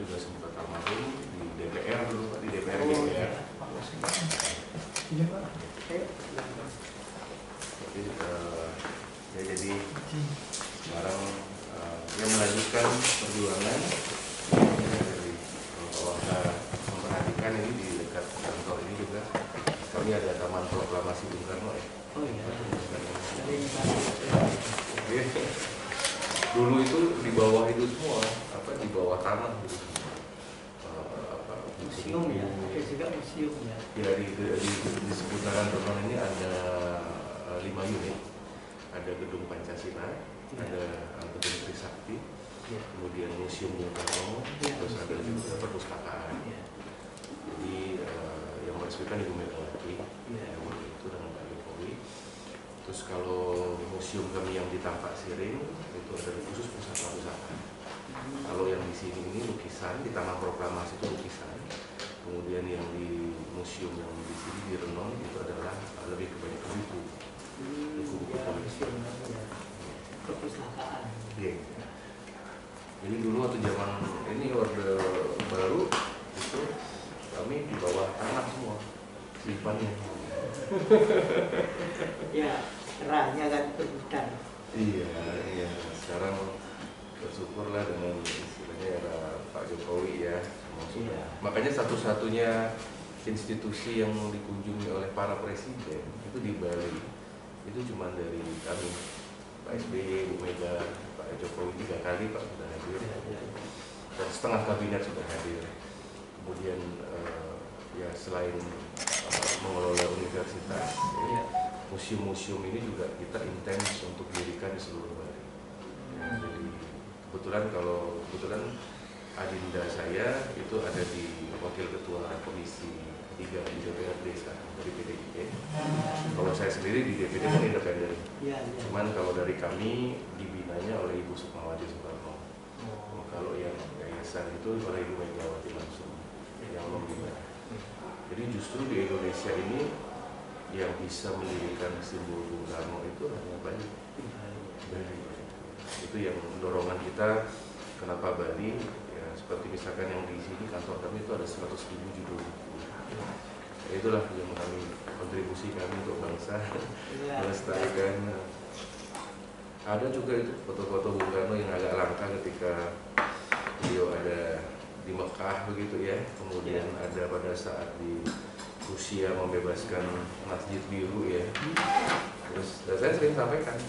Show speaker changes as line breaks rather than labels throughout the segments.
juga sempat almarhum di DPR dulu, di DPR GPR. Jadi sekarang dia melanjutkan perjuangan dari kalau kita memperhatikan ini di dekat kantor ini juga kami ada Taman Proklamasi Bung Karno ya.
Oh iya.
Dulu itu di bawah itu semua, di bawah tanah gitu.
Museum ya, ada juga museum ya.
Ya di seputaran rumah ini ada 5 unit. Ada gedung Pancasila, ada gedung Trisakti, kemudian Museum Bung Karno, terus ada juga perpustakaan. Jadi yang meresmikan Ibu Megawati, itu dengan Pak Jokowi. Terus kalau museum kami yang di Tampak Siring itu ada khusus pusaka-pusaka. Kalau yang di sini ini lukisan, di Taman Proklamasi itu lukisan. Kemudian yang di museum yang di sini di Renon itu adalah lebih kebanyakan buku.
Perpustakaan.
Iya. Jadi dulu waktu zaman ini Orde Baru itu kami di bawah tanah semua simpannya.
Ya, kerahnya kan berhutan.
Iya. Sekarang bersyukurlah dengan istilahnya era Pak Jokowi ya. Iya. Makanya satu-satunya institusi yang dikunjungi oleh para presiden itu di Bali itu cuma dari kami, Pak SBY, Bu Mega, Pak Jokowi 3 kali Pak sudah hadir, dan setengah kabinet sudah hadir. Kemudian ya selain mengelola universitas, museum-museum ini juga kita intens untuk dirikan di seluruh Bali. Ya, jadi kebetulan adinda saya itu ada di wakil ketua komisi 3 di DPRD dari PDIP. Kalau saya sendiri di DPD kan independen. Cuman kalau dari kami dibinanya oleh Ibu Sukmawati Soekarno. Kalau yang yayasan itu oleh Ibu Megawati langsung yang membina. Jadi justru di Indonesia ini yang bisa mendirikan simbol Bung Karno itu hanya Bali. Itu yang dorongan kita kenapa Bali. Seperti misalkan yang di sini kantor kami itu ada 100.000 judul buku. Ya itulah yang kontribusi kami untuk bangsa melestarikan. Ada juga itu foto-foto Bung Karno yang agak langka ketika beliau ada di Mekah begitu ya. Kemudian ada pada saat di Rusia membebaskan Masjid Biru ya. Terus saya sering sampaikan,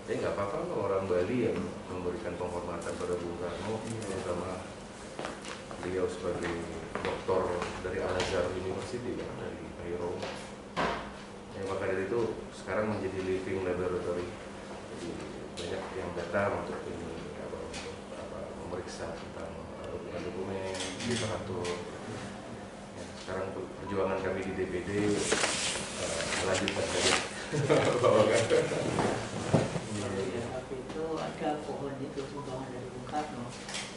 nggak apa-apa kalau orang Bali yang memberikan penghormatan pada Bung Karno, terutama beliau sebagai doktor dari Al-Azhar University ya, dari Kairo. Ya, maka dari itu sekarang menjadi living laboratory. Jadi banyak yang datang untuk memeriksa tentang dokumen, literatur. Ya, sekarang perjuangan kami di DPD melanjutkan saja. Bawakan.
Tapi itu ada pohon itu sumbangan dari Bung Karno.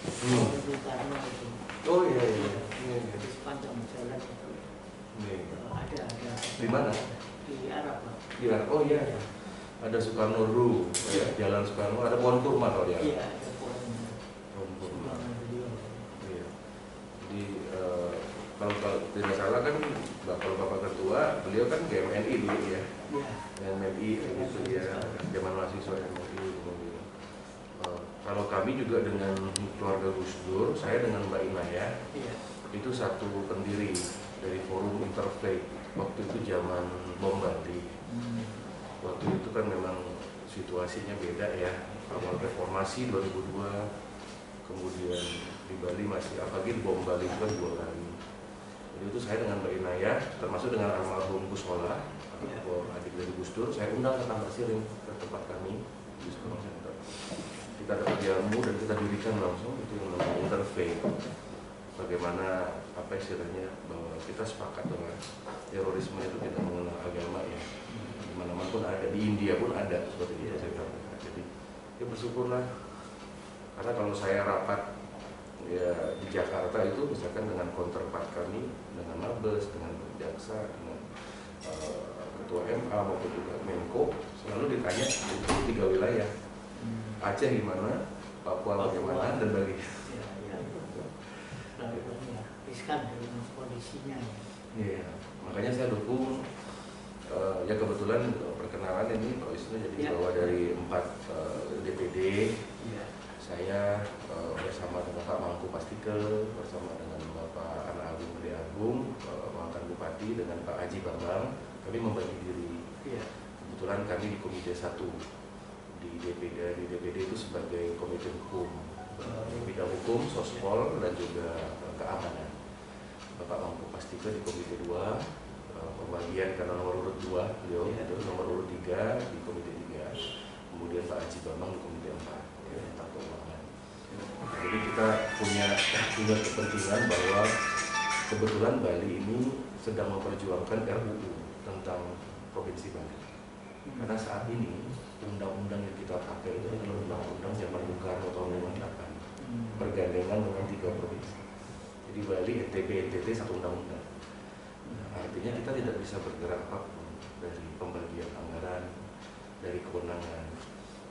Pohon Bung Karno itu.
Oh iya.
Di sepanjang jalan itu. Ada.
Di mana?
Di Arab.
Di Arab. Oh iya. Ada Soekarno Ru, Jalan Soekarno, ada pohon kurma kalau ya.
Iya, ada pohon
kurma.
beliau.
Iya. Jadi kalau tidak salah kan kalau Bapak Ketua, beliau kan GMNI dulu ya. MNI gitu ya, zaman mahasiswa MNI kemudian. Kalau kami juga dengan keluarga Gus Dur, saya dengan Mbak Inaya, itu satu pendiri dari Forum Interfaith. Waktu itu zaman bom Bali. Waktu itu kan memang situasinya beda ya. Awal reformasi 2002, kemudian di Bali masih, apalagi bom Bali itu kan 2 kali. Jadi itu saya dengan Mbak Inaya, termasuk dengan almarhum Gus Solah, adik dari Gus Dur, saya undang ke Tampak Siring, ke tempat kami di Sekolah Center. Kita dapat jamu dan kita dirikan langsung itu yang namanya interfaith. Bagaimana istilahnya bahwa kita sepakat dengan terorisme itu tidak mengenal agama ya. Di mana-mana pun ada, di India pun ada seperti itu saya katakan. Jadi ya bersyukurlah, karena kalau saya rapat ya di Jakarta itu misalkan dengan counterpart kami, dengan Mabes, dengan Jaksa, dengan Ketua MA maupun juga Menko, selalu ditanya itu 3 wilayah. Aceh gimana, Papua bagaimana, dan Bali.
riskan dalam kondisinya.
Iya, makanya saya dukung. Ya kebetulan perkenalan ini Pak Wisnu jadi bawa dari 4 DPD.
Ya.
Saya bersama dengan Pak Mangku Pastikel, bersama dengan Bapak Anak Agung Gede Agung, mantan Bupati, dengan Pak Haji Bambang, kami membagi diri.
Ya.
Kebetulan kami di Komite 1 di DPD itu sebagai Komite Hukum, bidang hukum, sospol, dan juga keamanan. Bapak Mangku Pastikel di Komite 2, pembagian karena nomor urut 2 beliau, itu nomor urut 3 di Komite 3. Kemudian Pak Haji Bambang di Komite 4, tentang keuangan. Jadi kita punya kepentingan bahwa kebetulan Bali ini sedang memperjuangkan RUU tentang Provinsi Bali. Karena saat ini undang-undang yang kita pakai itu adalah undang-undang zaman Bung Karno tahun 58, bergandengan dengan 3 provinsi. Jadi Bali, NTB, NTT satu undang-undang. Artinya kita tidak bisa bergerak apapun dari pembagian anggaran, dari kewenangan.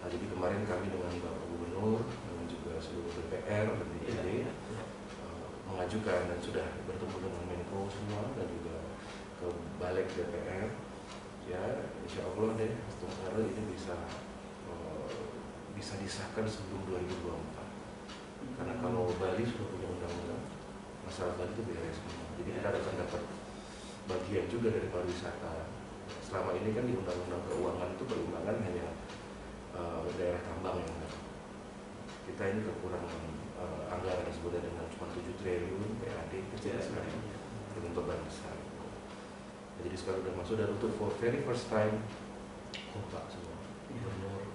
Nah, jadi kemarin kami dengan Bapak Gubernur, dengan juga seluruh DPR dan DPD mengajukan dan sudah bertemu dengan Menko semua dan juga ke Balik DPR. Ya, insya Allah deh, semoga ini bisa disahkan sebelum 2024. Karena kalau Bali sudah punya undang-undang, masalah Bali itu beres semua. Jadi kita akan dapat bagian juga dari pariwisata. Selama ini kan di Undang-Undang Keuangan itu berimbangan hanya daerah tambang yang ada. Kita ini kekurangan anggaran sebenarnya dengan cuma 7 triliun PAD kecil sekali dengan beban besar. Jadi sekarang sudah masuk dan untuk for very first time kompak semua, gubernur,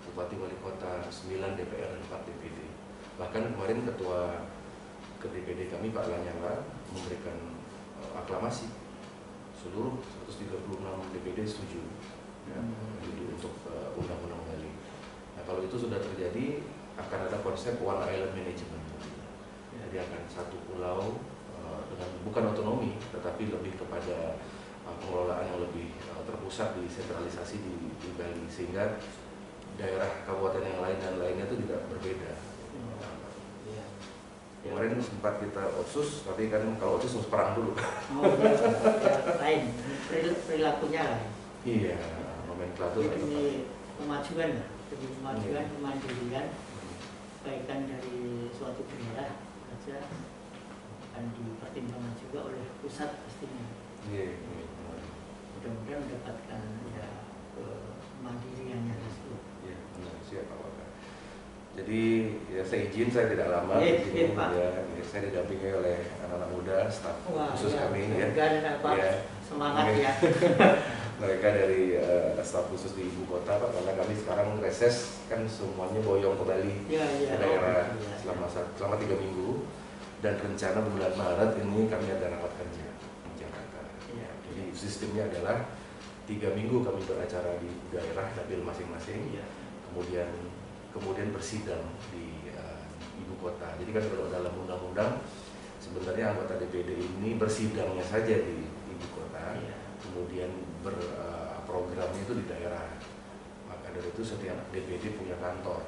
bupati, wali kota, 9 DPR dan 4 DPD. Bahkan kemarin ketua ke DPD kami Pak Lanyala memberikan aklamasi, seluruh 136 DPD setuju ya, untuk undang-undang Bali. Nah kalau itu sudah terjadi akan ada konsep One Island Management. Jadi akan satu pulau dengan bukan otonomi tetapi lebih kepada pengelolaan yang lebih terpusat, disentralisasi di Bali, sehingga daerah kabupaten yang lain dan lainnya itu tidak berbeda. Kemarin sempat kita otsus, tapi kan kalau otsus harus perang dulu.
Lain, perilakunya lain.
Iya, nomenklatur.
Ini kemajuan lah, jadi kemajuan, kemandirian, kebaikan dari suatu daerah saja akan dipertimbangkan juga oleh pusat pastinya.
Iya.
Mudah-mudahan mendapatkan ya kemandiriannya tersebut.
Iya, benar, siap Pak Wakil. Jadi ya saya izin, saya tidak lama di sini ya. Saya didampingi oleh anak-anak muda, staf khusus kami ya.
Semangat ya.
Mereka dari staf khusus di ibu kota Pak, karena kami sekarang reses kan semuanya boyong ke Bali, ke daerah selama 3 minggu, dan rencana bulan Maret ini kami ada rapat kerja di Jakarta. Jadi sistemnya adalah 3 minggu kami beracara di daerah dapil masing-masing, kemudian bersidang di ibu kota. Jadi kan kalau dalam undang-undang sebenarnya anggota DPD ini bersidangnya saja di ibu kota, kemudian berprogramnya itu di daerah. Maka dari itu setiap DPD punya kantor.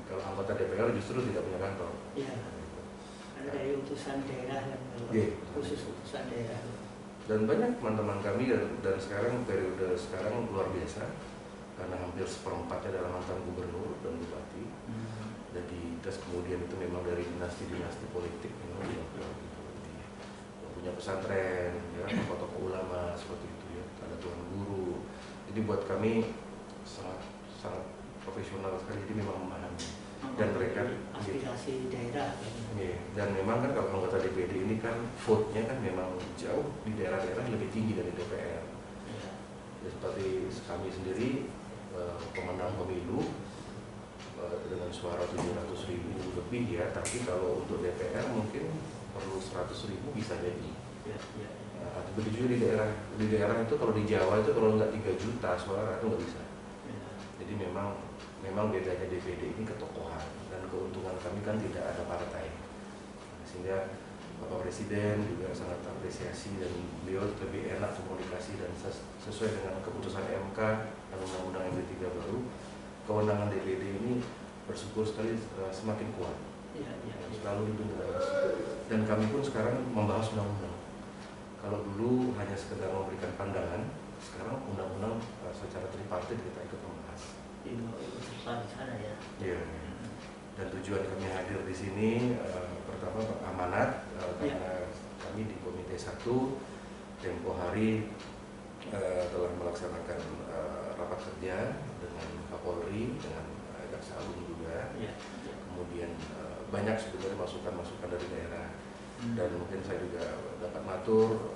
Kalau anggota DPR justru tidak punya kantor.
Ada dari utusan daerah dan khusus utusan daerah.
Dan banyak teman-teman kami dan sekarang periode sekarang luar biasa karena hampir seperempatnya adalah mantan gubernur dan bupati. Jadi terus kemudian itu memang dari dinasti-dinasti politik memang yang punya pesantren, ya, tokoh ulama seperti itu ya, ada tuan guru. Jadi buat kami sangat profesional sekali, jadi memang memahami dan mereka
aspirasi daerah.
Dan memang kan kalau anggota DPD ini kan vote-nya kan memang jauh di daerah-daerah lebih tinggi dari DPR. Ya, seperti kami sendiri pemenang pemilu dengan suara 700.000 lebih ya, tapi kalau untuk DPR mungkin perlu 100.000 bisa jadi. Begitu juga di daerah itu, kalau di Jawa itu kalau nggak 3 juta suara itu nggak bisa. Jadi memang bedanya DPD ini ketokohan, dan keuntungan kami kan tidak ada partai, sehingga Bapak Presiden juga sangat apresiasi dan beliau lebih enak komunikasi dan sesuai dengan keputusan MK dan Undang-Undang MD3 baru, kewenangan DPD ini bersyukur sekali semakin kuat. selalu dibahas. Dan kami pun sekarang membahas undang-undang. Kalau dulu hanya sekedar memberikan pandangan, sekarang undang-undang secara tripartit kita ikut membahas.
Serta di sana ya.
Iya. Dan tujuan kami hadir di sini pertama amanat karena kami di Komite 1 tempo hari telah melaksanakan rapat kerja dengan Kapolri, dengan Jaksa Agung juga. Kemudian banyak sebenarnya masukan-masukan dari daerah. Dan mungkin saya juga dapat matur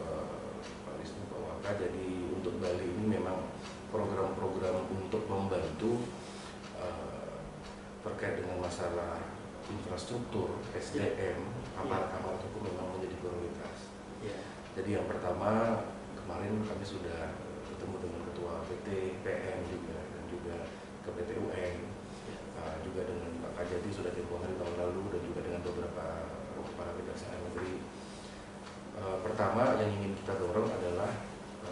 Pak Wisnu, Pak Waka, jadi untuk Bali ini memang program-program untuk membantu terkait dengan masalah infrastruktur, SDM, aparat-aparat hukum memang menjadi prioritas. Jadi yang pertama, kemarin kami sudah bertemu dengan Ketua PT, PM juga, dan juga ke PT UN, juga dengan Pak Kajati sudah tempoh hari tahun lalu, dan juga dengan beberapa kepala kejaksaan negeri. Pertama yang ingin kita dorong adalah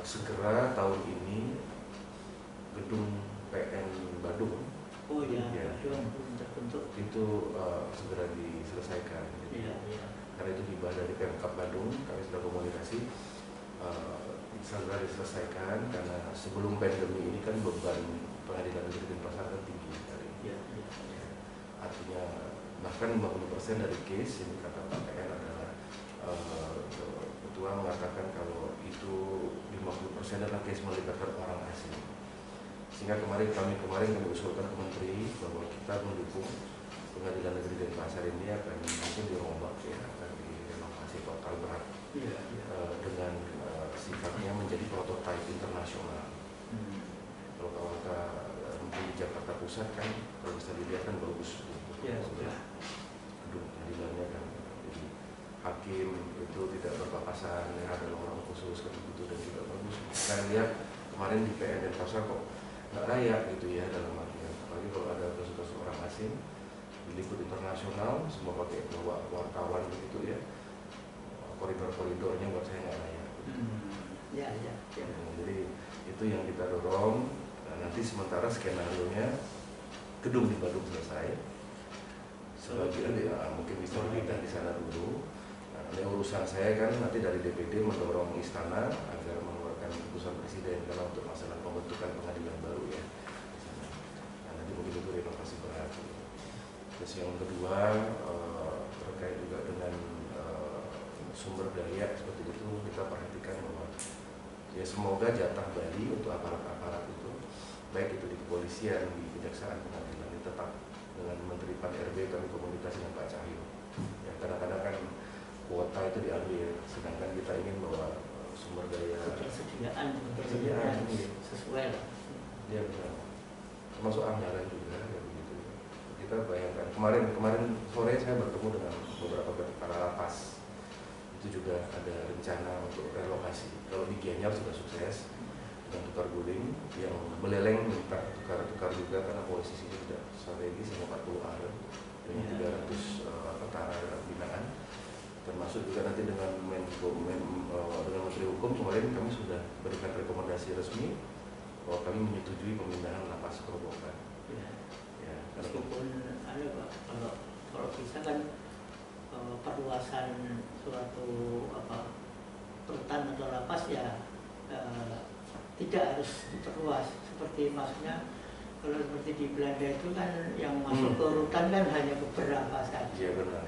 segera tahun ini gedung PN Badung
belum terbentuk
itu segera diselesaikan. Karena itu hibah dari Pemkab Badung, kami sudah komunikasi segera diselesaikan karena sebelum pandemi ini kan beban pengadilan negeri Denpasar kan tinggi sekali. Artinya bahkan 50% dari case ini kata Pak PN adalah ketua mengatakan kalau itu 50% adalah case melibatkan orang asing. Sehingga kemarin kami usulkan ke Menteri bahwa kita mendukung pengadilan negeri Denpasar ini akan mungkin dirombak ya, akan direnovasi total berat dengan sifatnya menjadi prototipe internasional. Kalau di Jakarta Pusat kan kalau bisa dilihat kan bagus. Gedung pengadilannya kan, jadi hakim itu tidak berpapasan, ada orang khusus kan begitu dan juga bagus. Saya lihat kemarin di PN Denpasar kok nggak layak gitu ya dalam artian, apalagi kalau ada kasus-kasus orang asing diliput internasional, semua pakai bawa wartawan begitu ya, koridor-koridornya buat saya nggak layak. Jadi itu yang kita dorong. Nah, nanti sementara skenario-nya gedung di Badung selesai, sebagian ya mungkin bisa dipindah di sana dulu. Nah, ini urusan saya kan nanti dari DPD mendorong istana agar mengeluarkan keputusan presiden karena untuk masalah pembentukan pengadilan baru ya. Nah, nanti mungkin itu renovasi berat. Terus yang kedua terkait juga dengan sumber daya seperti itu, kita perhatikan bahwa ya semoga jatah Bali untuk aparat-aparat itu, baik itu di kepolisian, di kejaksaan, pengadilan, ini tetap dengan Menteri Pan RB kami komunikasi dengan Pak Cahyo. Ya, kadang-kadang kan kuota itu diambil, sedangkan kita ingin bahwa sumber daya
ketersediaan sesuai lah.
Ya benar. Termasuk anggaran juga ya begitu. Kita bayangkan kemarin sore saya bertemu dengan beberapa kepala lapas. Itu juga ada rencana untuk relokasi. Kalau di Gianyar sudah sukses dengan tukar guling, yang Beleleng minta tukar juga karena posisinya tidak strategis, 50 are dengan 300 tentara binaan. Termasuk juga nanti dengan dengan Menteri Hukum kemarin kami sudah berikan rekomendasi resmi bahwa kami menyetujui pemindahan lapas Kerobokan.
Meskipun ada Pak, kalau bisa kan perluasan suatu rutan atau lapas ya tidak harus diperluas, seperti maksudnya kalau seperti di Belanda itu kan yang masuk ke rutan kan hanya beberapa saja.
Iya benar.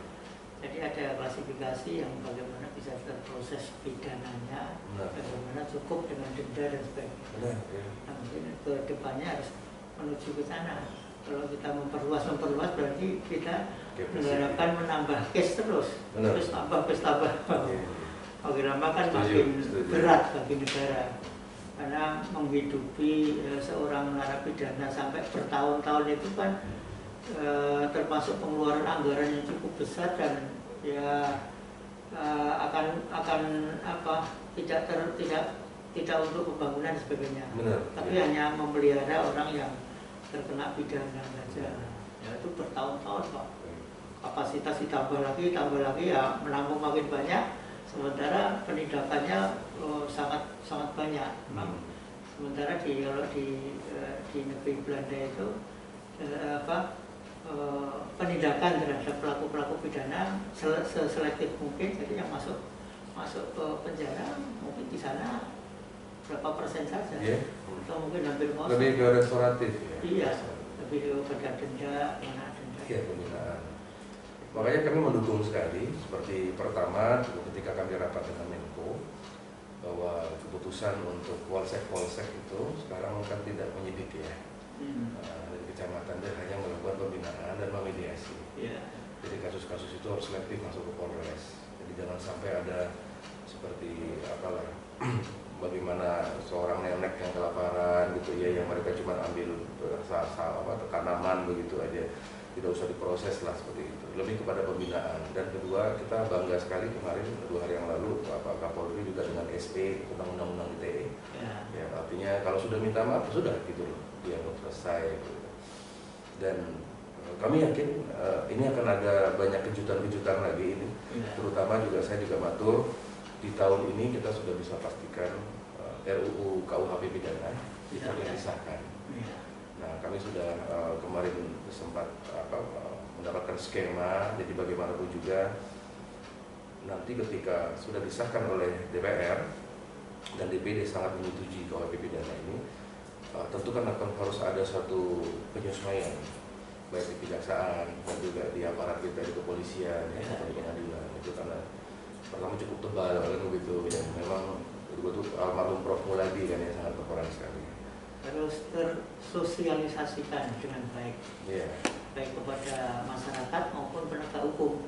Jadi ada klasifikasi yang bagaimana bisa terproses pidananya, bagaimana cukup dengan denda dan sebagainya. Nah, mungkin ke depannya harus menuju ke sana. Kalau kita memperluas berarti kita mengharapkan menambah case terus tambah. Makin lama kan makin berat bagi negara, karena menghidupi seorang narapidana sampai bertahun-tahun itu kan termasuk pengeluaran anggaran yang cukup besar dan ya akan tidak untuk pembangunan dan sebagainya. Tapi hanya memelihara orang yang terkena pidana saja. Ya itu bertahun-tahun Pak. Kapasitas ditambah lagi ya menampung makin banyak. Sementara penindakannya sangat banyak. Sementara kalau di negeri Belanda itu penindakan terhadap pelaku-pelaku seselektif mungkin. Jadi yang masuk ke penjara mungkin di sana berapa persen saja, atau mungkin hampir kosong.
Lebih ke restoratif ya.
Iya, lebih kepada denda, kena denda.
Iya, pembinaan. Makanya kami mendukung sekali. Seperti pertama, ketika kami rapat dengan Menko, bahwa keputusan untuk polsek itu sekarang kan tidak menyidik ya. Dari kecamatan dia hanya melakukan pembinaan dan memediasi. Jadi kasus-kasus itu harus selektif masuk ke Polres. Jadi jangan sampai ada seperti apalah bagaimana seorang nenek yang kelaparan gitu ya, yang mereka cuma ambil tanaman begitu aja, tidak usah diproses lah seperti itu. Lebih kepada pembinaan. Dan kedua, kita bangga sekali kemarin 2 hari yang lalu Pak Kapolri juga dengan SP tentang undang-undang ITE. Ya, artinya kalau sudah minta maaf sudah gitu loh, dia selesai. Gitu. Dan kami yakin ini akan ada banyak kejutan-kejutan lagi ini. Terutama juga saya juga matur di tahun ini kita sudah bisa pastikan RUU KUHP pidana itu akan disahkan. Nah, kami sudah kemarin sempat mendapatkan skema, jadi bagaimanapun juga nanti ketika sudah disahkan oleh DPR dan DPD sangat menyetujui KUHP pidana ini, tentu kan akan harus ada suatu penyesuaian baik di kejaksaan dan juga di aparat kita di kepolisian ya, atau di pengadilan. Itu karena pertama cukup tebal kan begitu ya, memang betul-betul almarhum Prof Muladi kan ya, sangat berperan sekali.
Harus tersosialisasikan dengan baik, baik kepada masyarakat maupun penegak hukum.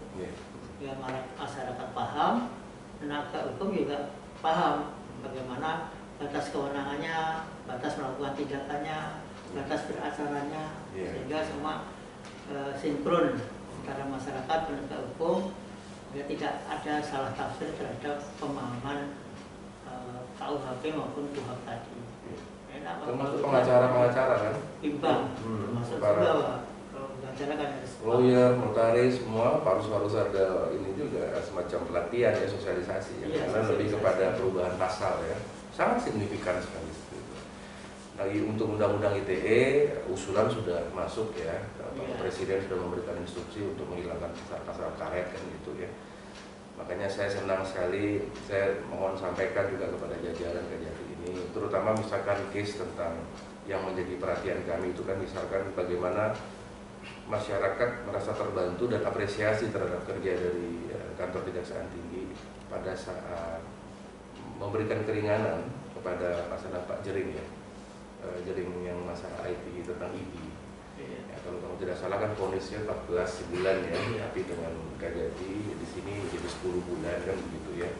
Ya, masyarakat paham, penegak hukum juga paham bagaimana batas kewenangannya, batas melakukan tindakannya, batas beracaranya, sehingga semua sinkron antara masyarakat penegak hukum, ya tidak ada salah tafsir terhadap pemahaman KUHP maupun KUHP tadi.
Termasuk pengacara-pengacara kan?
Bimbang, termasuk juga kalau pengacara kan harus
lawyer, notaris, semua harus ada ini juga semacam pelatihan ya, sosialisasi ya, karena lebih kepada perubahan pasal ya, sangat signifikan sekali. Lagi untuk undang-undang ITE, usulan sudah masuk ya, Presiden sudah memberikan instruksi untuk menghilangkan pasal-pasal karet kan gitu ya. Makanya saya senang sekali, saya mohon sampaikan juga kepada jajaran Kejati ini, terutama misalkan case tentang yang menjadi perhatian kami itu kan, misalkan bagaimana masyarakat merasa terbantu dan apresiasi terhadap kerja dari kantor Kejaksaan Tinggi pada saat memberikan keringanan kepada masalah Pak Jering ya. Jering yang masalah IT tentang IB. Ya, kalau kamu tidak salah kan vonisnya 14 bulan ya, tapi dengan Kejati di sini jadi 10 bulan kan begitu ya.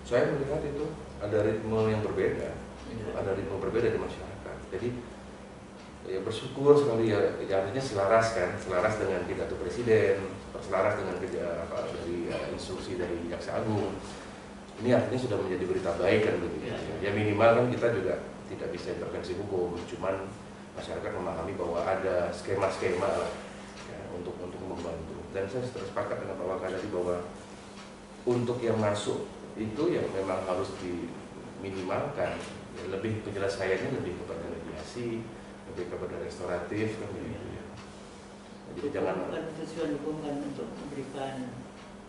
Saya melihat itu ada ritme yang berbeda, ada ritme berbeda di masyarakat. Jadi ya bersyukur sekali ya, artinya selaras kan, selaras dengan pidato Presiden, selaras dengan dari instruksi dari Jaksa Agung. Ini artinya sudah menjadi berita baik kan begitu. Ya minimal kan kita juga tidak bisa intervensi hukum, cuman masyarakat memahami bahwa ada skema-skema lah ya, untuk membantu. Dan saya sepakat dengan Pak Wakadari bahwa untuk yang masuk itu yang memang harus diminimalkan, ya, lebih penyelesaiannya lebih kepada mediasi, lebih kepada restoratif kan begitu ya. Jadi jangan
tujuan hukum kan untuk memberikan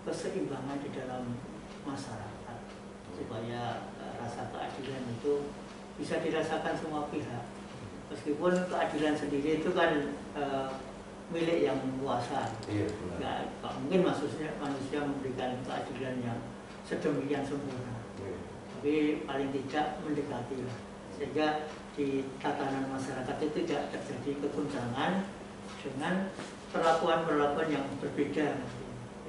keseimbangan di dalam masyarakat supaya rasa keadilan itu bisa dirasakan semua pihak. Meskipun keadilan sendiri itu kan milik yang kuasa. Nggak mungkin manusia memberikan keadilan yang sedemikian sempurna. Tapi paling tidak mendekati lah. Sehingga di tatanan masyarakat itu tidak terjadi keguncangan dengan perlakuan-perlakuan yang berbeda.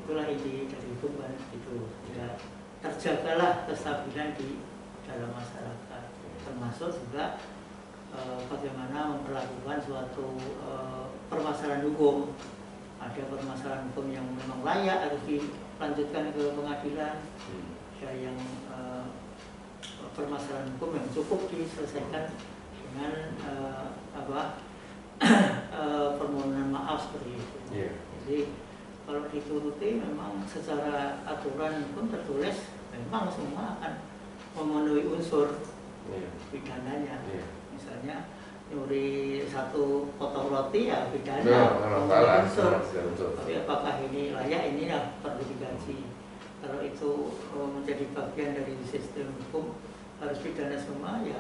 Itulah inti dari hukum kan itu. Ya, terjagalah kestabilan di dalam masyarakat, termasuk juga bagaimana memperlakukan suatu permasalahan hukum. Ada permasalahan hukum yang memang layak harus dilanjutkan ke pengadilan, ada yang permasalahan hukum yang cukup diselesaikan dengan permohonan maaf seperti itu. Jadi kalau dituruti memang secara aturan hukum tertulis memang semua akan memenuhi unsur pidananya. Misalnya nyuri satu potong roti ya pidana,
salah,
tapi apakah ini layak, ini ya perlu digaji. Kalau itu menjadi bagian dari sistem hukum harus pidana semua, ya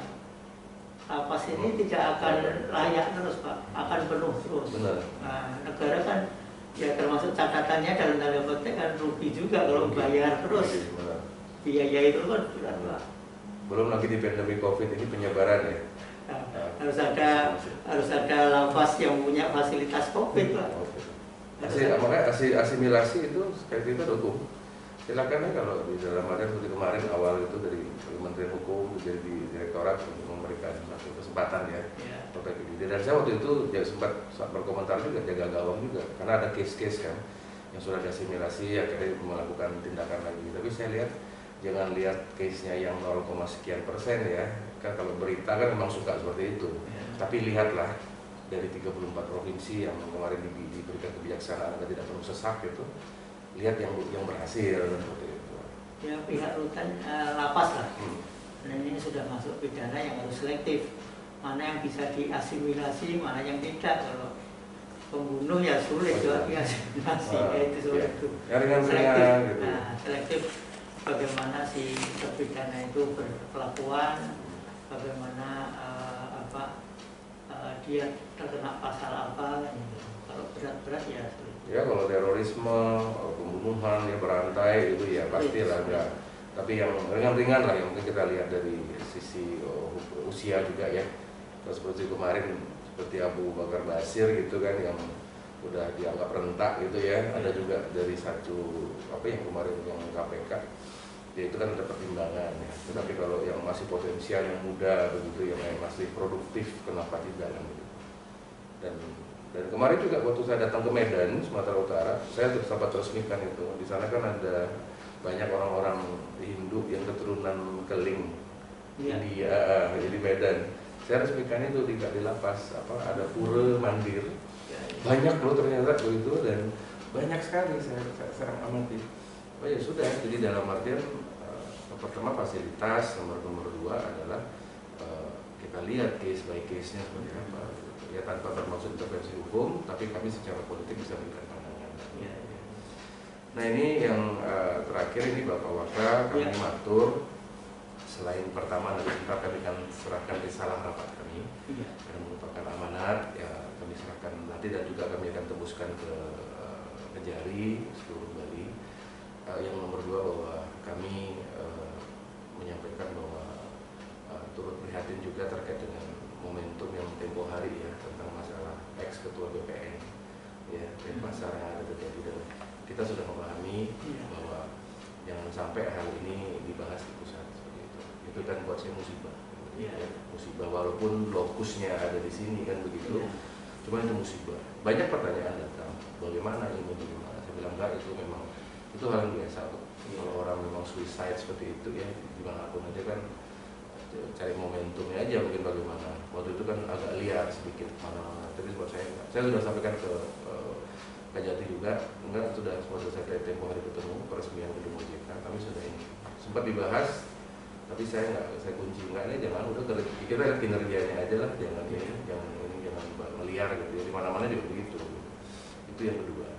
lapas ini tidak akan layak terus Pak, akan penuh terus.
Benar.
Nah, negara kan ya termasuk catatannya dalam tanda petik kan rugi juga kalau bayar terus. Biaya itu kan berat Pak.
Belum lagi di pandemi COVID ini penyebaran ya.
Nah, harus ada lapas yang punya fasilitas COVID Pak.
Makanya asimilasi itu sekali kita dukung. Silakan ya kalau di dalam ada seperti kemarin awal itu dari Kementerian Hukum jadi di Direktorat untuk memberikan satu kesempatan ya. Dan saya waktu itu ya sempat berkomentar juga, jaga gawang juga, karena ada case-case kan yang sudah diasimilasi akhirnya melakukan tindakan lagi. Tapi saya lihat jangan lihat case-nya yang 0, sekian persen ya. Kan kalau berita kan memang suka seperti itu. Tapi lihatlah dari 34 provinsi yang kemarin diberikan kebijaksanaan agar tidak perlu sesak itu. Lihat yang berhasil seperti itu.
Ya pihak rutan lapas lah. Dan ini sudah masuk pidana yang harus selektif. Mana yang bisa diasimilasi, mana yang tidak. Kalau pembunuh ya sulit juga diasimilasi, itu sulit itu.
Selektif. Gitu.
Nah, selektif bagaimana si terpidana itu berkelakuan, bagaimana dia terkena pasal apa. Gitu. Kalau berat-berat ya sulit.
Ya kalau terorisme, pembunuhan, ya berantai itu ya pasti lah ada. Tapi yang ringan-ringan lah yang mungkin kita lihat dari sisi usia juga ya. Terus seperti kemarin seperti Abu Bakar Basir gitu kan yang udah dianggap rentak gitu ya. Ada juga dari satu yang kemarin yang KPK. Ya itu kan ada pertimbangan ya. Tetapi kalau yang masih potensial, yang muda begitu, yang masih produktif, kenapa tidak kan gitu. Dan kemarin juga waktu saya datang ke Medan, Sumatera Utara, saya sempat resmikan itu. Di sana kan ada banyak orang-orang Hindu yang keturunan Keling, India, jadi Medan. Saya resmikan itu di lapas, ada pura mandir. Banyak loh ternyata begitu dan banyak sekali saya amati. Oh ya sudah, jadi dalam artian pertama fasilitas, nomor 2 adalah kita lihat case by case-nya seperti apa. Ya tanpa bermaksud intervensi hukum, tapi kami secara politik bisa berikan pandangan. Nah ini yang terakhir ini Bapak Waka, kami matur selain pertama nanti kami akan serahkan risalah rapat kami karena merupakan amanat ya kami serahkan nanti dan juga kami akan tembuskan ke Kejari seluruh Bali. Yang nomor 2 bahwa kami menyampaikan bahwa turut prihatin juga terkait dengan momentum yang tempo hari ya tentang masalah ex ketua BPN ya pasar yang ada terjadi dan kita sudah memahami bahwa jangan sampai hal ini dibahas di pusat seperti itu kan buat saya musibah musibah walaupun lokusnya ada di sini kan begitu cuma itu musibah banyak pertanyaan datang bagaimana ini bagaimana saya bilang enggak itu memang itu hal yang biasa kalau orang memang suicide seperti itu ya dimanapun aja kan cari momentumnya aja mungkin bagaimana waktu itu kan agak liar sedikit mana-mana tapi buat saya sudah sampaikan ke Kajati juga enggak sudah selesai tempo hari ketemu peresmian gedung OJK kami sudah ini sempat dibahas tapi saya kunci enggak ini jangan udah kita lihat kinerjanya aja lah jangan meliar gitu ya di mana-mana juga begitu itu yang kedua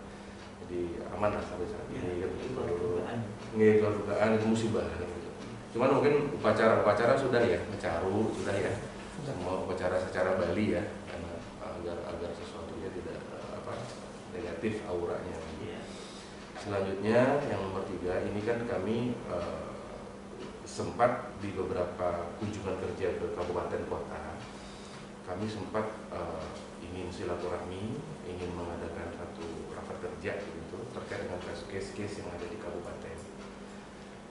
jadi aman lah sampai saat ini kan kalau dugaan itu musibah gitu. Cuman mungkin upacara sudah ya, mencaru sudah ya, semua upacara secara Bali ya, karena agar sesuatunya tidak negatif auranya. Selanjutnya yang nomor 3 ini kan kami sempat di beberapa kunjungan kerja ke kabupaten kota, kami sempat ingin silaturahmi, ingin mengadakan satu rapat kerja gitu terkait dengan case-case yang ada di kabupaten.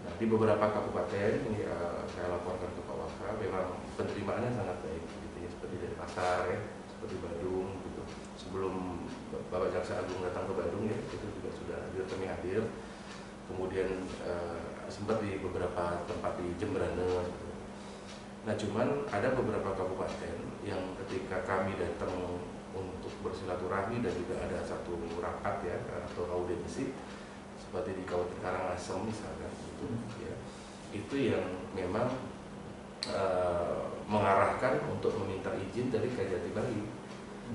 Nah, di beberapa kabupaten ini saya laporkan ke Pak Waka, memang penerimaannya sangat baik, gitu ya, seperti dari Pasar ya, seperti Badung, gitu. Sebelum Bapak Jaksa Agung datang ke Badung ya, itu juga sudah kami hadir. Kemudian sempat di beberapa tempat di Jembrane. Gitu. Nah, cuman ada beberapa kabupaten yang ketika kami datang untuk bersilaturahmi dan juga ada satu rapat ya atau audiensi seperti di Kabupaten Karangasem misalkan. Ya, itu yang memang mengarahkan untuk meminta izin dari Kajati Bali,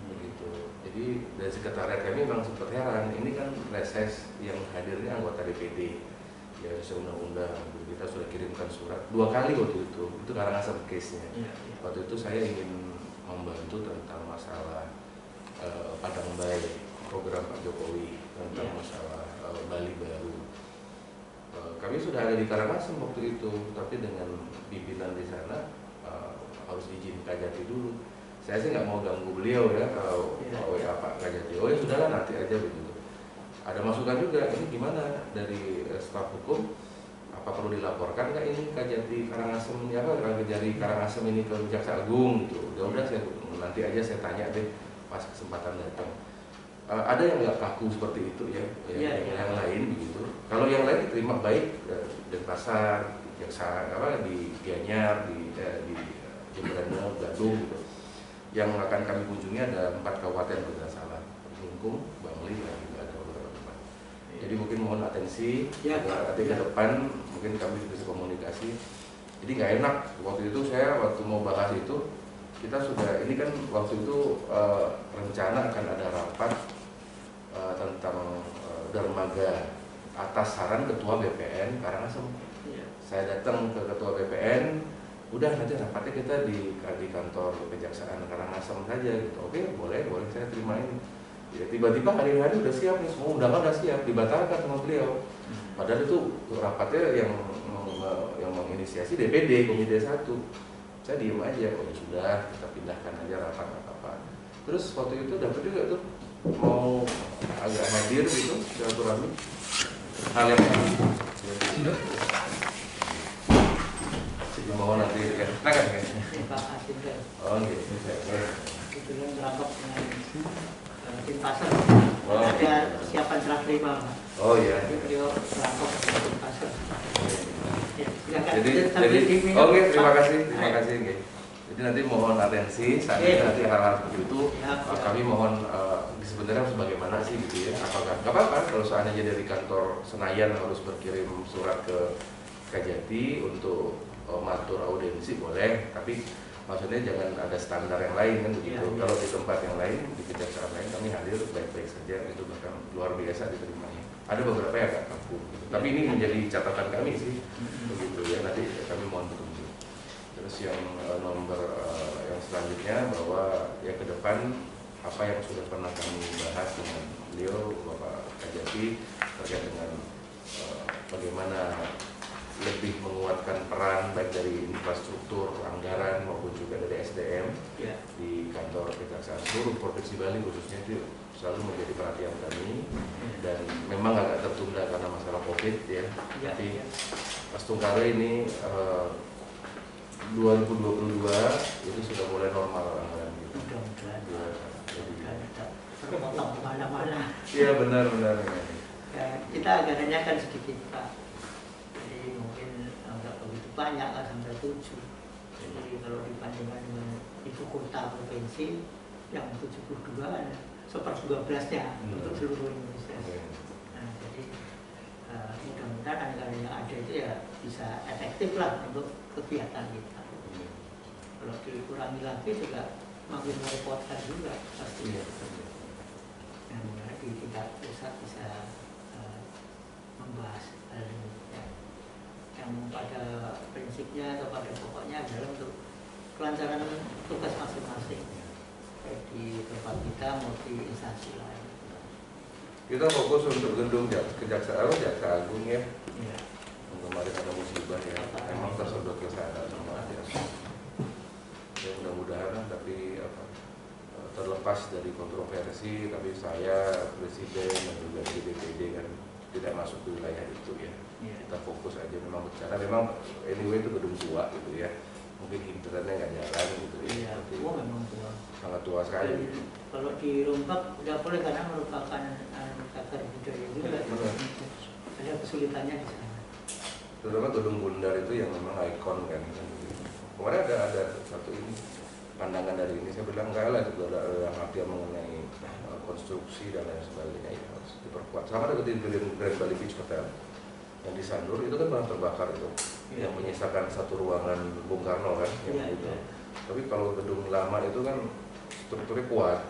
begitu. Jadi dari sekretariat kami memang sempat heran, ini kan reses yang hadirnya anggota DPD, ya undang-undang. Kita sudah kirimkan surat 2 kali waktu itu Karangasem case-nya. Waktu itu saya ingin membantu tentang masalah Padang Bayi, program Pak Jokowi tentang masalah Bali Baru. Kami sudah ada di Karangasem waktu itu, tapi dengan pimpinan di sana harus izin Kajati dulu. Saya sih nggak mau ganggu beliau ya, kalau WA Pak Kajati, oh ya sudahlah nanti aja begitu. Ada masukan juga, ini gimana dari staf hukum, apa perlu dilaporkan nggak ini Kajati Karangasem, ya apa Kajati Karangasem ini ke Jaksa Agung gitu. Ya udah saya nanti aja saya tanya deh pas kesempatan datang. Ada yang nggak kaku seperti itu ya, yang lain begitu. Kalau yang lain diterima baik di pasar, jaksa apa di Gianyar, di Jemberana, Gadung gitu. Yang akan kami kunjungi ada 4 kabupaten kalau tidak salah, Lingkung, Bangli, dan juga ada beberapa tempat. Jadi mungkin mohon atensi, nanti ke depan mungkin kami bisa komunikasi. Jadi nggak enak waktu itu waktu mau bahas itu kita sudah ini kan waktu itu rencana akan ada rapat tentang dermaga atas saran Ketua BPN Karangasem. Saya datang ke Ketua BPN, udah nanti rapatnya kita di kantor Kejaksaan Karangasem saja gitu. Oke, boleh saya terima ini. Ya, tiba-tiba hari-hari udah siap nih, semua undangan udah siap, dibatalkan sama beliau. Padahal itu rapatnya yang menginisiasi DPD Komite 1. Saya diem aja, oh ya sudah kita pindahkan aja rapat apa-apa. Terus waktu itu dapat juga tuh mau agak hadir gitu silaturahmi hal yang jadi mohon nanti ya kan
Pak Asinda.
Oh gitu.
Itu yang merapat dengan tim pasar. Ada persiapan serah terima.
Oh iya.
Jadi beliau merapat dengan tim pasar.
Jadi oke, terima kasih. Jadi nanti mohon atensi saat nanti hal-hal seperti itu kami mohon sebenarnya harus bagaimana sih gitu ya, apakah nggak apa-apa kalau seandainya dari kantor Senayan harus berkirim surat ke Kajati untuk matur audiensi boleh, tapi maksudnya jangan ada standar yang lain kan begitu. Kalau di tempat yang lain, di kejaksaan lain kami hadir baik-baik saja, itu bahkan luar biasa diterimanya. Ada beberapa yang agak kaku gitu. Tapi ini menjadi catatan kami sih begitu ya, nanti kami mohon petunjuk. Terus yang nomor yang selanjutnya bahwa ya ke depan apa yang sudah pernah kami bahas dengan beliau Bapak Kajati terkait dengan bagaimana lebih menguatkan peran baik dari infrastruktur, anggaran maupun juga dari SDM di kantor Kejaksaan seluruh Provinsi Bali khususnya itu selalu menjadi perhatian kami dan memang agak tertunda karena masalah COVID ya. Tapi pas Tungkare ini 2022 itu sudah mulai normal anggaran gitu.
Tapi mau kemana-mana.
Iya benar.
Ya, kita anggarannya kan sedikit Pak. Jadi mungkin nggak begitu banyak kan sampai 7. Jadi kalau dibandingkan dengan ibu kota provinsi yang 72 kan 1/12-nya untuk seluruh Indonesia. Nah, jadi mudah-mudahan anggaran yang ada itu ya bisa efektif lah untuk kegiatan kita. Kalau dikurangi lagi juga makin merepotkan juga pasti. Yang di tingkat pusat bisa membahas hal ini. Yang pada prinsipnya atau pada pokoknya adalah untuk kelancaran tugas masing-masing, baik di tempat kita maupun di instansi lain.
Kita fokus untuk gedung Jaksa Agung ya. Kemarin ada musibah ya, emang tersebut ke sana semua ya. Ya mudah-mudahan tapi terlepas dari kontroversi, tapi saya Presiden dan juga di DPD kan tidak masuk ke wilayah itu ya. Kita fokus aja memang bicara, memang anyway itu gedung tua gitu ya. Mungkin internetnya nggak jalan gitu ya.
Tua memang tua.
Sangat tua sekali. Gitu.
Kalau dirombak nggak boleh karena merupakan cagar budaya juga. Ada kesulitannya di sana.
Terutama gedung Bundar itu yang memang ikon kan. Kemarin ada satu ini pandangan dari ini, saya bilang enggak lah, itu ada artian mengenai konstruksi dan lain sebagainya ya harus diperkuat. Sama dengan di Grand Bali Beach Hotel yang di Sandur itu kan pernah terbakar itu. yang menyisakan satu ruangan Bung Karno kan, yang gitu. Tapi kalau gedung lama itu kan strukturnya kuat,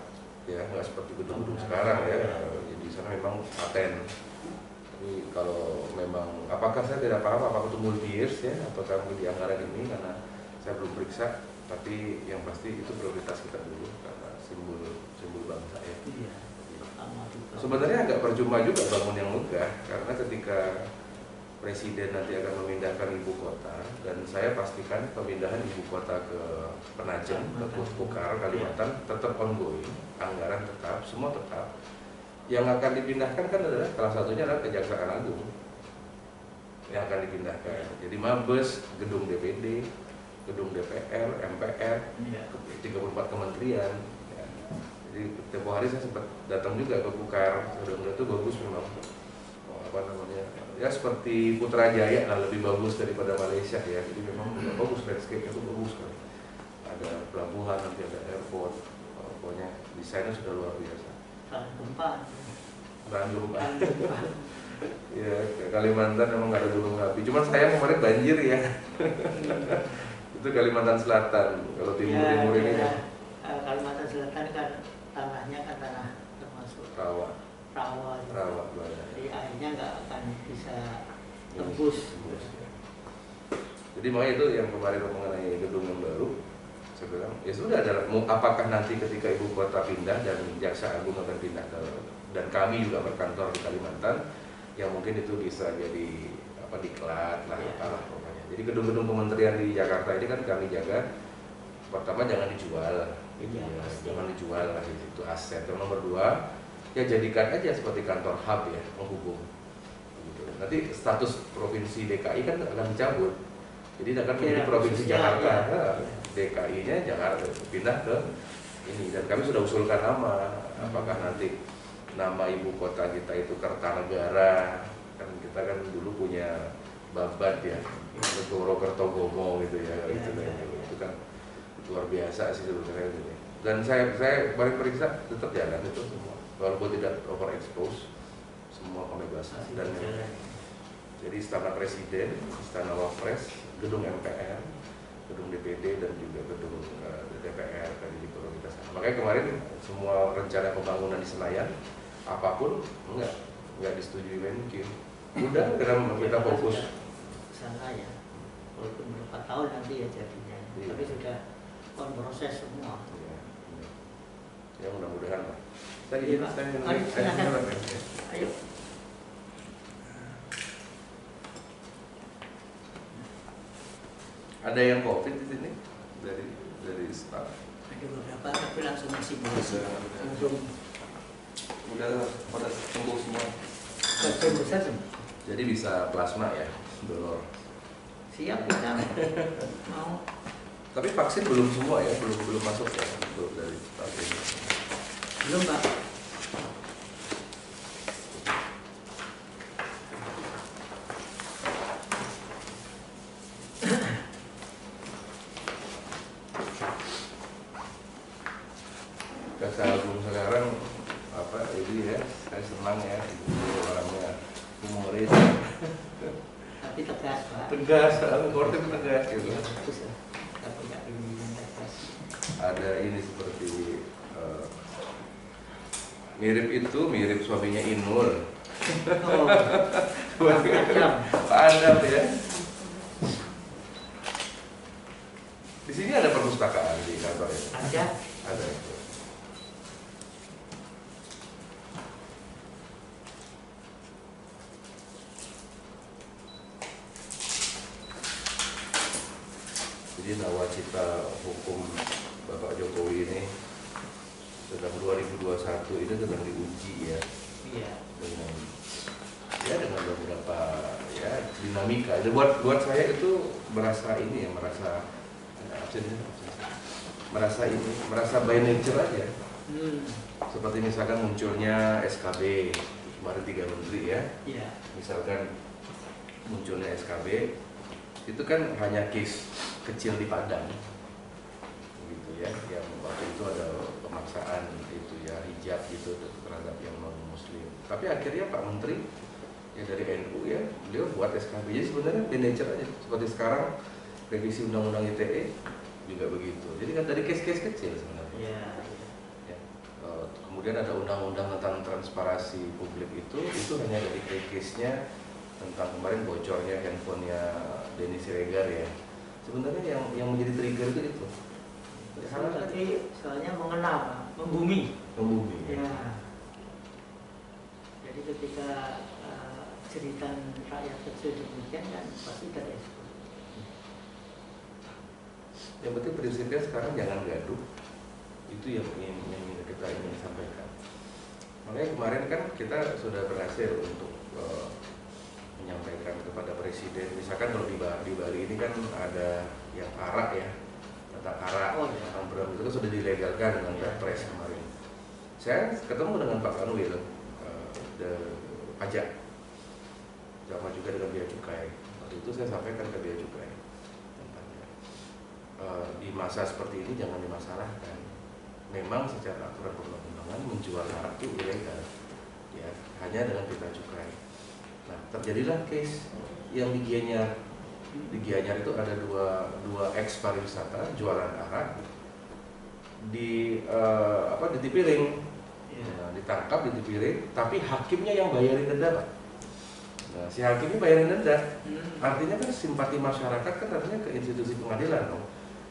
ya nggak seperti gedung-gedung sekarang ya. Jadi di sana memang paten. Tapi kalau memang, apakah saya tidak paham apakah itu multi years ya, apakah di anggaran ini karena saya belum periksa. Tapi yang pasti itu prioritas kita dulu karena simbol bangsa ya. Sebenarnya agak percuma juga bangun yang megah karena ketika Presiden nanti akan memindahkan ibu kota, dan saya pastikan pemindahan ibu kota ke Penajem, ke Kukar, Kalimantan tetap ongoing, anggaran tetap, semua tetap. Yang akan dipindahkan kan adalah salah satunya adalah Kejaksaan Agung yang akan dipindahkan. Jadi Mabes, gedung DPD, gedung DPR, MPR, 34 kementerian. Ya. Jadi tempoh hari saya sempat datang juga ke Kukar, gedung itu bagus memang. Apa namanya? Ya seperti Putrajaya lah, lebih bagus daripada Malaysia ya. Jadi memang bagus, landscape itu bagus kan. Ada pelabuhan, nanti ada airport, pokoknya desainnya sudah luar biasa. Tanjung ya, Kalimantan memang nggak ada gunung api. Cuman saya kemarin banjir ya. Itu Kalimantan Selatan. Kalau timur ini
ya. Kalimantan Selatan kan tanahnya kan tanah termasuk
rawa
banyak. Jadi airnya nggak akan bisa tembus.
Jadi makanya itu yang kemarin mengenai gedung yang baru, saya bilang ya sudah, apakah nanti ketika ibu kota pindah dan Jaksa Agung akan pindah ke, dan kami juga berkantor di Kalimantan, yang mungkin itu bisa jadi apa, diklat lah, apalah pokoknya. Jadi gedung-gedung kementerian di Jakarta ini kan kami jaga. Pertama jangan dijual, gitu ya, jangan dijual lah, itu aset. Yang nomor dua, ya jadikan aja seperti kantor hub ya, menghubung. Gitu. Nanti status provinsi DKI kan akan dicabut, jadi akan menjadi provinsi Jakarta. DKI-nya Jakarta pindah ke ini, dan kami sudah usulkan nama. Apakah nanti nama ibu kota kita itu Kertanegara, kan kita kan dulu punya Babat ya, Negoro Kertogomo gitu ya, itu kan luar biasa sih sebenarnya gitu. Dan saya kemarin periksa tetap jalan itu semua, walaupun tidak overexpose, semua pembebasan. Dan jadi Istana Presiden, Istana Wapres, gedung MPR, gedung DPD, dan juga gedung DPR tadi di prioritas. Makanya kemarin semua rencana pembangunan di Senayan apapun nggak disetujui Menkim. Udah karena kita fokus
sana ya, walaupun berapa tahun nanti ya jadinya, tapi sudah on proses semua.
Ya mudah-mudahan lah.
Tadi ayo.
Ada yang COVID di sini dari staff.
Ada beberapa tapi langsung masih
udah pada sembuh semua. Jadi bisa plasma ya, donor.
Siap kita mau.
Tapi vaksin belum semua ya, belum masuk ya untuk dari staff ini.
Belum Pak.
Jaksa Agung sekarang apa ini ya, saya senang ya, orangnya humoris,
tapi tegas Pak.
Tegas, korte tegas gitu.
Tapi nggak tegas.
Ada ini seperti mirip suaminya Inul.
Oh,
Pak Adam ya. Di sini ada perpustakaan di kantor ya? Ada. Jadi nawacita hukum Bapak Jokowi ini sedang 2021 ini sedang diuji ya.
Iya.
Dengan beberapa ya dinamika. Dan buat saya itu merasa ini ya, merasa by nature aja. Seperti misalkan munculnya SKB kemarin 3 menteri ya.
Iya.
Misalkan munculnya SKB itu kan hanya case kecil di Padang gitu ya, yang waktu itu ada pemaksaan itu ya, hijab gitu terhadap yang non muslim. Tapi akhirnya Pak Menteri ya dari NU ya, beliau buat SKB. Jadi sebenarnya by nature aja. Seperti sekarang revisi undang-undang ITE juga begitu. Jadi kan dari case-case kecil sebenarnya.
Ya.
Ya. Kemudian ada undang-undang tentang transparansi publik itu hanya dari case-nya tentang kemarin bocornya handphonenya Denny Siregar ya. Sebenarnya yang menjadi trigger itu.
Tapi soalnya mengenal, membumi. Ya. Jadi ketika cerita rakyat kecil demikian kan pasti terexpos.
Yang penting prinsipnya sekarang jangan gaduh. Itu yang kita ingin sampaikan. Makanya kemarin kan kita sudah berhasil untuk menyampaikan kepada Presiden. Misalkan kalau di Bali ini kan ada yang arak ya, tentang arak, tentang beram itu kan sudah dilegalkan dengan Perpres kemarin. Saya ketemu dengan Pak Kanwil, pajak, sama juga dengan Bea Cukai. Waktu itu saya sampaikan ke Bea Cukai tentangnya. Di masa seperti ini jangan dimasalahkan. Memang secara aturan perundang-undangan menjual arak itu ilegal, ya, hanya dengan bea cukai. Nah, terjadilah case yang di Gianyar. Di Gianyar itu ada dua ex pariwisata jualan arak di Tipiring. Nah, ditangkap di Tipiring, tapi hakimnya yang bayarin denda, Pak. Nah, si hakimnya bayarin denda. Artinya kan simpati masyarakat kan artinya ke institusi pengadilan dong.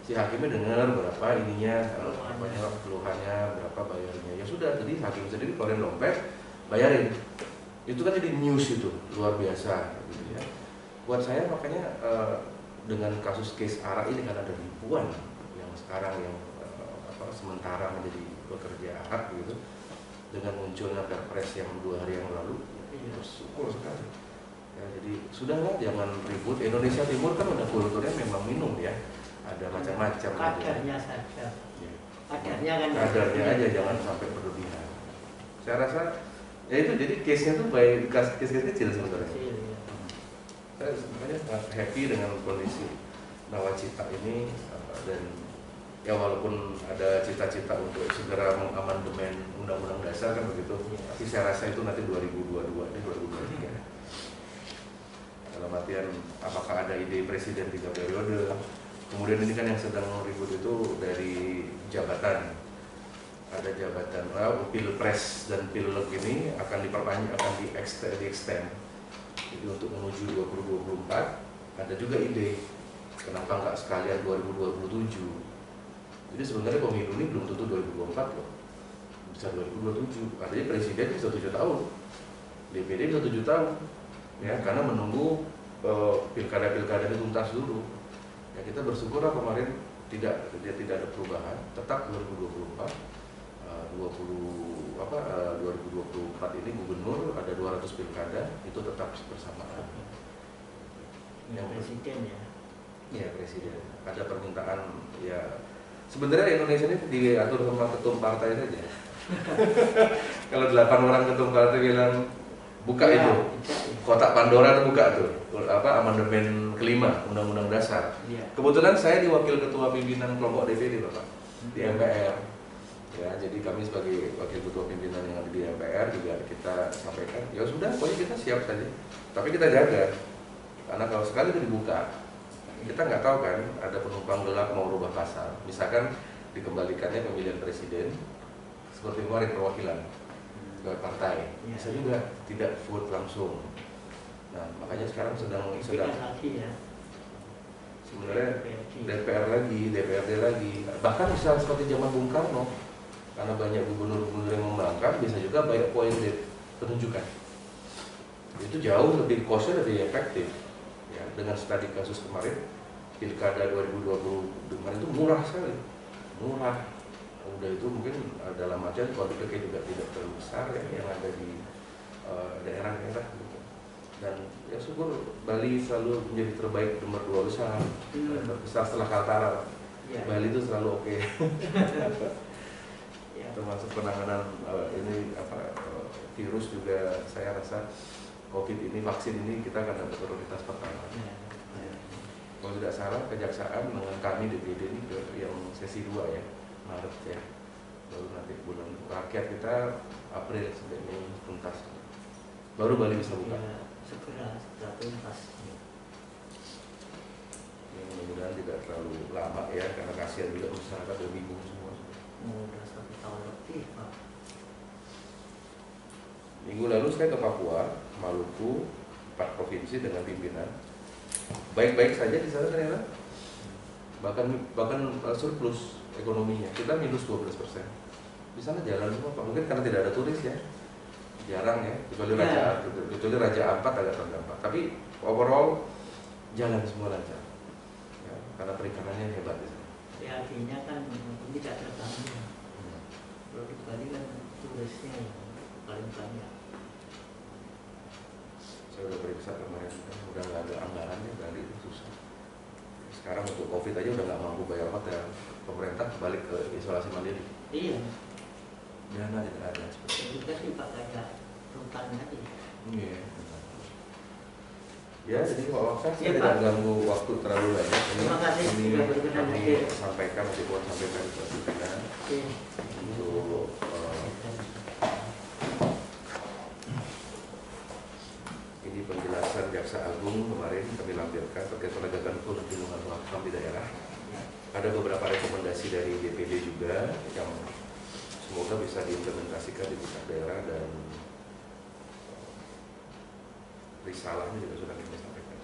Si hakimnya dengar berapa ininya, keluhannya, berapa bayarnya. Ya sudah, jadi hakim sendiri keluarin dompet, bayarin. Itu kan jadi news itu, luar biasa gitu ya. Buat saya makanya dengan kasus case arak ini kan ada ribuan yang sekarang yang sementara menjadi pekerja arak gitu. Dengan munculnya Perpres yang 2 hari yang lalu, bersyukur sekali. Ya, jadi sudahlah, jangan ribut. Indonesia Timur kan udah kulturnya memang minum ya. Ada macam-macam.
Kadarnya saja.
Ya.
Kadarnya
aja, jangan sampai berlebihan. Saya rasa ya itu, jadi case-nya tuh baik, case kecil sebenarnya. Saya sebenarnya sangat happy dengan kondisi Nawacita ini, dan ya walaupun ada cita-cita untuk segera mengamandemen Undang-Undang Dasar kan begitu, tapi saya rasa itu nanti 2022 ini 2023. Dalam artian apakah ada ide presiden 3 periode. Kemudian ini kan yang sedang ribut itu dari jabatan. Ada jabatan Pilpres dan Pileg ini akan diperpanjang, akan di-extend. Jadi untuk menuju 2024 ada juga ide kenapa nggak sekalian 2027. Jadi sebenarnya pemilu ini belum tentu 2024 loh, bisa 2027. Artinya presiden bisa 7 tahun, DPD bisa 7 tahun, ya, karena menunggu pilkada-pilkada itu tuntas dulu. Ya, kita bersyukurlah kemarin tidak ada perubahan, tetap 2024. 2024 ini gubernur ada 200 pilkada itu tetap bersamaan.
Yang presiden ya.
Iya, presiden. Ada permintaan ya. Sebenarnya Indonesia ini diatur sama ketum partai saja. Kalau 8 orang ketum partai bilang buka ya, itu kotak Pandora itu buka tuh, amandemen kelima Undang-Undang Dasar. Ya. Kebetulan saya diwakil ketua pimpinan kelompok DPD Bapak di MPR. Ya, jadi kami sebagai wakil ketua pimpinan yang ada di MPR juga kita sampaikan, ya sudah, pokoknya kita siap saja. Tapi kita jaga, karena kalau sekali itu dibuka, kita nggak tahu kan ada penumpang gelap mau rubah pasal. Misalkan dikembalikannya pemilihan presiden seperti kemarin perwakilan ke partai, bisa juga tidak vote langsung. Nah, makanya sekarang sedang sebenarnya DPR lagi, DPRD lagi, bahkan bisa seperti zaman Bung Karno, karena banyak gubernur-gubernur yang membangkang, bisa juga banyak poin penunjukan. Itu jauh lebih kosnya, lebih efektif. Ya, dengan studi kasus kemarin, pilkada 2020 kemarin itu murah sekali, murah. Udah itu mungkin dalam artian konfliknya juga tidak terlalu besar ya, yang ada di daerah-daerah gitu. Dan ya syukur Bali selalu menjadi terbaik nomor 2 besar, terbesar setelah Kaltara. Ya. Bali itu selalu oke. Ya. Termasuk penanganan virus juga, saya rasa COVID ini, vaksin ini kita akan dapat prioritas pertama. Ya. Ya. Kalau tidak salah Kejaksaan dengan kami DPD ini yang sesi 2 ya, Maret ya, baru nanti bulan rakyat kita April sampai Mei tuntas, baru Bali bisa buka.
Ya, segera tuntas.
Mudah-mudahan tidak terlalu lama ya, karena kasihan juga masyarakat udah bingung semua.
Udah 1 tahun lebih, Pak.
Minggu lalu saya ke Papua, Maluku, 4 provinsi dengan pimpinan. Baik-baik saja di sana ternyata. Bahkan surplus ekonominya. Kita minus 12%. Di sana jalan semua, Pak. Mungkin karena tidak ada turis ya. Jarang ya, kecuali Raja Ampat agak terdampak. Tapi overall jalan semua lancar. Ya, karena perikanannya hebat di sana.
Ya artinya kan tidak terganggu. Kalau di Bali kan turisnya yang paling banyak.
Saya udah periksa kemarin, udah nggak ada anggarannya, Bali itu susah. Sekarang untuk COVID aja udah nggak mampu bayar hotel. Pemerintah balik ke isolasi mandiri.
Iya.
Dana tidak ada.
Juga sih Pak kayak rutan tadi.
Iya. Ya, jadi Pak Waksa, saya tidak ganggu waktu terlalu banyak.
Terima kasih
Ini
sudah berkenan
kami
hadir.
sampaikan, meskipun sampaikan ke pimpinan untuk ini penjelasan Jaksa Agung kemarin kami lampirkan terkait penegakan hukum dan perlindungan HAM di daerah. Ada beberapa rekomendasi dari DPD juga yang semoga bisa diimplementasikan di tingkat daerah, dan risalahnya juga sudah kita sampaikan.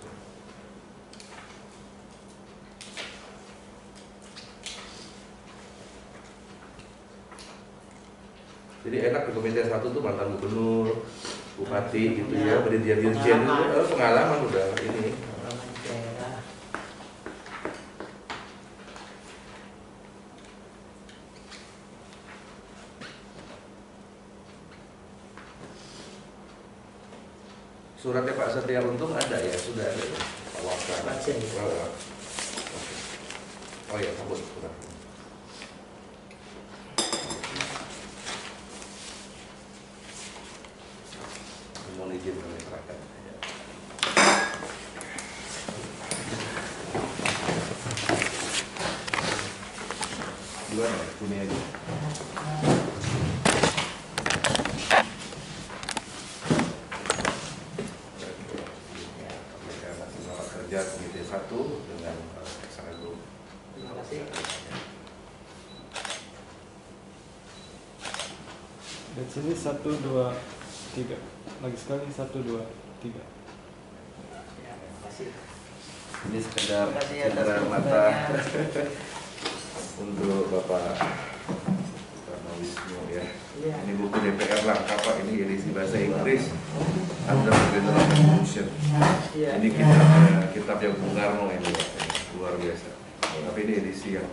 Jadi enak di Komite 1 tuh mantan gubernur, bupati gitu ya, dirjen itu pengalaman udah ini. Suratnya Pak Setia Untung ada ya, sudah ada ya, Pak Waksa. Oh ya, sambut surat. Mohon izin kami serahkan. Gimana? Ini aja. Komite 1 dengan Jaksa Agung.
Terima kasih.
Dan sini 1, 2, 3. Lagi sekali 1, 2, 3.
Ya, terima kasih.
Ini sekedar
Terima kasih atas
cendera mata
kebersamaan.
untuk Bapak Wisnu ya.
Iya.
Ini buku DPR lengkap Pak, ini edisi bahasa Inggris Under Federal Constitution.
Iya.
Ini kitab yang Bung Karno ini luar biasa. Tapi ini edisi yang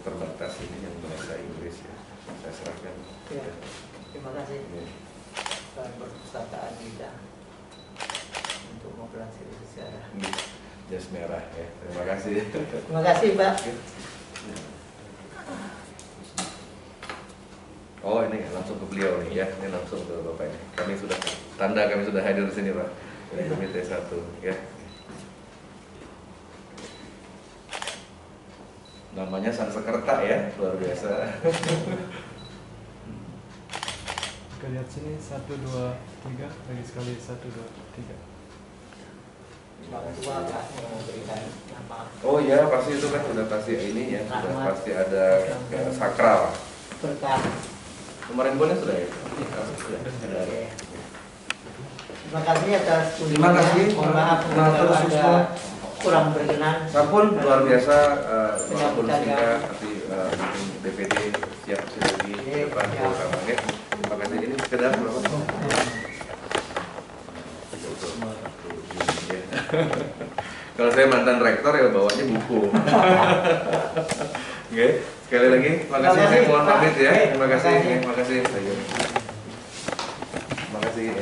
terbatas, ini yang bahasa Inggris ya. Saya serahkan.
Ya. Terima kasih.
Ini.
Dan perpustakaan kita untuk mempelajari sejarah.
Ini jas merah ya. Terima kasih.
Terima kasih Pak.
Oh ini langsung ke beliau nih ya, ini langsung ke Bapak ini. Kami sudah hadir di sini Pak, dari Komite 1 ya. Namanya Sang Sekerta ya, luar biasa.
Kita lihat sini 1, 2, 3. Lagi sekali 1, 2, 3.
Orang tua Pak yang memberikan apa?
Oh iya pasti itu kan sudah pasti ini ya, sudah pasti ada sakral.
Berkah.
Kemarin boleh sudah ya?
Terima kasih atas
Terima kasih.
Mohon maaf kalau ada kurang berkenan.
Sampun luar biasa, walaupun
Mudah-mudahan
singkat, tapi DPD siap lagi depan bersama ya. Terima kasih, ini sekedar berapa? Kalau saya mantan rektor ya bawanya buku. Oke, sekali lagi terima kasih, saya mohon pamit ya. Terima kasih. Terima kasih.